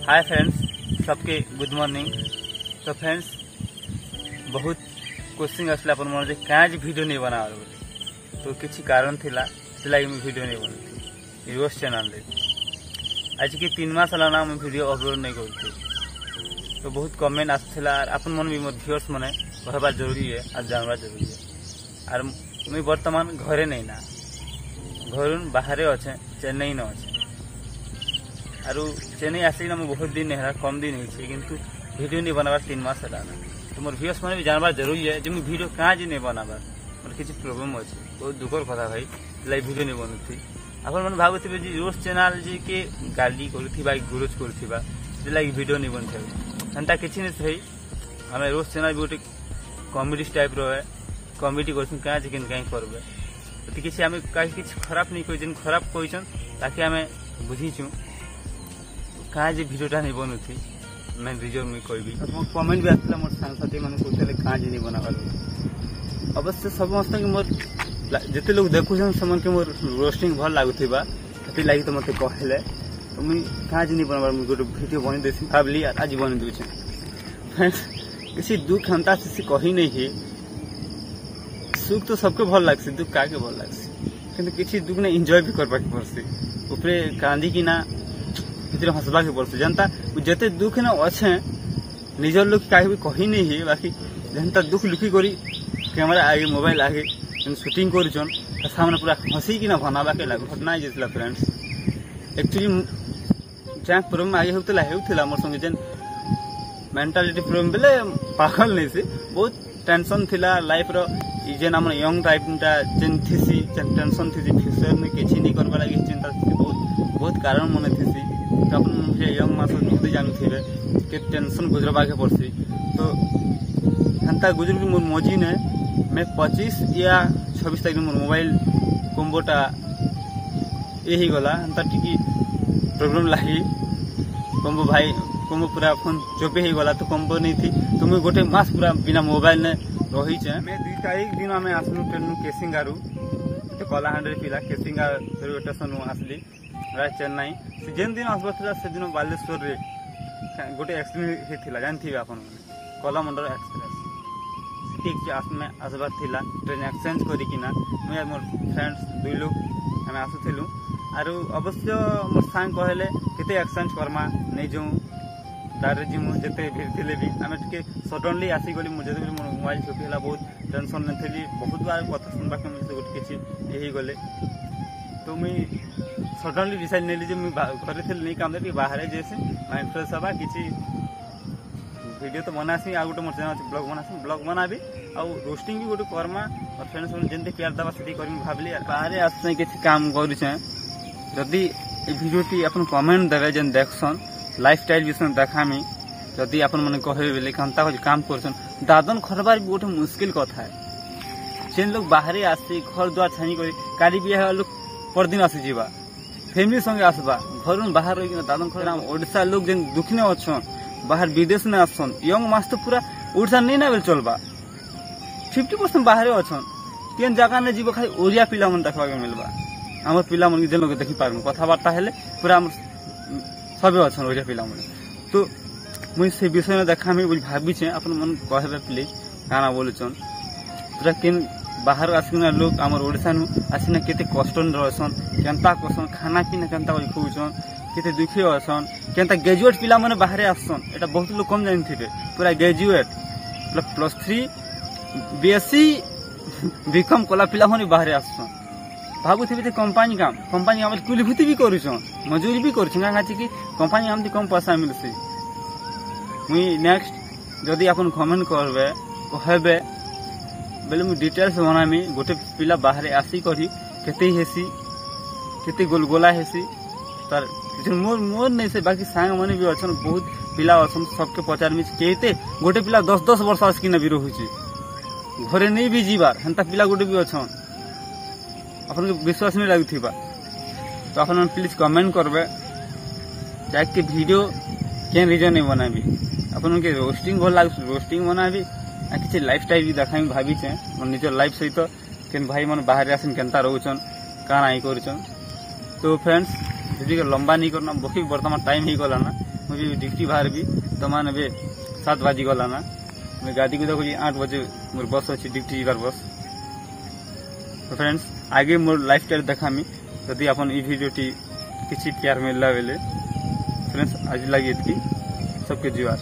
Hi friends, सबके good morning. तो friends, बहुत क्वेश्चन आसला अपन मन जे काज वीडियो नहीं बना तो किसी कारण थिला लगी मैं वीडियो नहीं बनती रोज चैनल रे। आज के 3 मास हला ना मैं वीडियो अपलोड नहीं करती। तो बहुत कमेंट आसला अपन मन भी मोर व्यूअर्स माने कहबा जरूरी है और जानवा जरूरी है। और मैं वर्तमान घरे नहीं ना, घर बाहर अच्छे, चेन्नई न अच्छे। और चेन्नई आसिक ना बहुत दिन नहीं कम दिन होती, किंतु वीडियो नहीं बनाबार 3 मास है ना। तो मोर व्यूअर्स मैंने भी जानबार जरूरी है जो वीडियो कहाँ जी नहीं बनाबार मोर किसी प्रॉब्लम अच्छे। बहुत दुखर कथा भाई लाई वीडियो नहीं बनूथी। आप मैंने भावुवे जी रोज चैनल जी के गाली करुवा गुरुज करुवा लगे वीडियो नहीं बनते एंता किसी नहीं सही। आम रोज चैनल भी गोटे कमेडी टाइप रो है, कमेडी कर क्या कहीं करबे तो किसी आम कहीं खराब नहीं कही खराब कहन ताकि आम बुझीचु कहाँ जी भिडियोटा नहीं बनूथी मेन रिजन मुझे कहबी। कमेंट भी आसला मोर सांगसाथी मैंने कहते कहाँ जी नहीं बनाबार। अवश्य समस्त मोर जिते लोग देखुन से मोर रोस्टिंग भल लगुवा से लगी तो मत कहले तो मुझे कहाँ जी नहीं बनाबार मुझे गोटे भिडियो बनी देसी भावली आज बनी दूचे। फ्रेंड्स, किसी दुख हंता से कही नहीं है। सुख तो सबके भल लगसी, दुख क्या भल लगसी, किंतु किसी दुख ने एंजॉय भी करवा के पड़सी। ऊपरे कांदी की ना भीतर हंसवा के पड़सी। जनता जिते दुख ना अच्छे निजर लोग क्या भी कही नहीं है। बाकी जनता दुख लुकी करी कैमरा आगे मोबाइल आगे शूटिंग कर सामने पूरा हंसी की ना बनावा के घटना जाता। फ्रेंड्स, एक्चुअली जहाँ प्रॉब्लम आगे होता मोर संगे जेन मेंटालिटी प्रॉब्लम बेले पागल नहीं से बहुत टेंशन थिला लाइफ रो जेन आम यंग टाइप जेन थी टेंशन थी फ्यूचर में किसी नहीं करवा लगे चिंता थी बहुत कारण मन थी। तो अपन यंग मास खुद जानी थे कि टेंशन गुजरवा के पड़सी। तो हेन्ता गुजर की मोर मजी ने मैं 25 या 26 तारीख मोर मोबाइल कम्बोटा यही गला हेन्ता टी प्रॉब्लम लगी कम्बो भाई कम्बो पूरा फोन चोपे ही गला। तो कम्बो नहीं थी तो मुझे गोटे मास पूरा बिना मोबाइल ने रही है। मैं 2 तारीख दिन आम आसलु ट्रेन केसिंगारू तो कलाहांडी पिला केसिंगा रेलवे स्टेशन आसली चेन्नई। जेन दिन आसबार से दिन बालेश्वर रे गोटे एक्सीडेंट होता जानते आप कलामंडल एक्सप्रेस में आसबार थिला ट्रेन एक्सचेंज करना मुझे मोर फ्रेंड्स 2 लोग आम आसुलु। आर अवश्य मोर सांग कहले केते एक्सचेंज करमा नहीं जाऊँ डायरेक्ट जीमु जिते भीड़ थे भी आम टे सडनली आसीगली मुझे मोर मोबाइल चोपीला बहुत टेंशन नहीं थी। बहुत बार कथा सुनवा गोटे किसी यही गले तो मुई सडनली डिसाइड नहीं जे घरे थे नहीं काम कि बाहर जैसे माइंड फ्रेश हवा किसी वीडियो तो बनासी आ गोटे मोर चैनल ब्लॉग बनासी ब्लॉग बनाबी आउ रोस्टिंग भी गोटे करमा और फ्रेंड्स जमी प्यार दवा से करमी भाविली बाहर आस किसी काम करुचे जदि भिडियोटी आप कमेंट देवे जेन देखसन लाइफ स्टाइल विषय देखामी जदि आप मैंने कहे बोले कंता काम कर दादन खरबार भी गोटे मुस्किल कथा है। जेन लोग बाहर आसी घर द्वार छानी कर काली बिहा लोग परदिन आसी जीवा फैमिली संगे आसबा घर बाहर रही दादन खर ओडिशा लोग जेन दुखने अच्छन बाहर विदेश में आसन यंग मास तो पूरा ओडिशा नहीं ना बेल चलबा 50% बाहर अच्छन केन जगह ने जीव खाली ओडिया पिला मन देखा मिलबा। आम पिला मन जेन लोग देखी पार कथबार्ता हेले पूरा सब अच्छन ओडिया पिला मन। तो मुझे से विषय में देखा मुझे भावी आप मन कहे प्लीज गाना बोलुचन पूरा केन बाहर आसिना लोग आम ओडिशा आसिना केते कष्ट रहसन केनता करसन खाना पीना केनता खुचन केते दुखी असन केनता ग्रेजुएट पिला माने बाहर आसन एटा बहुत लोग कम जानथिबे। पूरा ग्रेजुएट +3 बीएससी बीकॉम कला पिला माने बाहर आसन भावुथे कंपानी काम कुलीभूति भी करुछन मजूरी भी करुछन कि कंपानी आमती कम पैसा मिलसी। मुई नेक्स्ट जदि आपन कमेंट करबे कहबे बेले मुझे डिटेल्स बनामी गोटे पिला बाहर आसी करी केते हेसी केते गोलगोला हेसी तार मोर मोर नहीं से बाकी सांग माने भी अच्छन बहुत पिला अच्छन सबके पचार मिच केते गोटे पिला 10-10 वर्ष आसकिना भी रहुची घरे नहीं भी जीवार हेन्ता पिला गोटे भी अच्छन अपन विश्वास नहीं लगुथिबा। तो अपन प्लीज कमेंट करबे जाके वीडियो केन रीजन नहीं बनाबी अपन के रोस्टिंग भल लाग रोस्टिंग बनाबी आ किसी लाइफ स्टाइल भी देखा भावी निजर लाइफ सहित केन भाई मन बाहर आसन केनता रोचन काना आई करचन तो फ्रेंड्स वीडियो को लंबा नहीं करना, बहुत बर्तमान टाइम ही गला ना, मुझे डिग्री बाहर भी तो मान 7 बाजी गला ना, मैं गाड़ी को देखो 8 बजे मोर बस अच्छी डिग्री जीवार बस। तो फ्रेंड्स आगे मोर लाइफ स्टाइल देखामी, यदि अपन ई वीडियो टी किसी प्यार मिलला बेले फ्रेंड्स आज लगी सबके जुआर।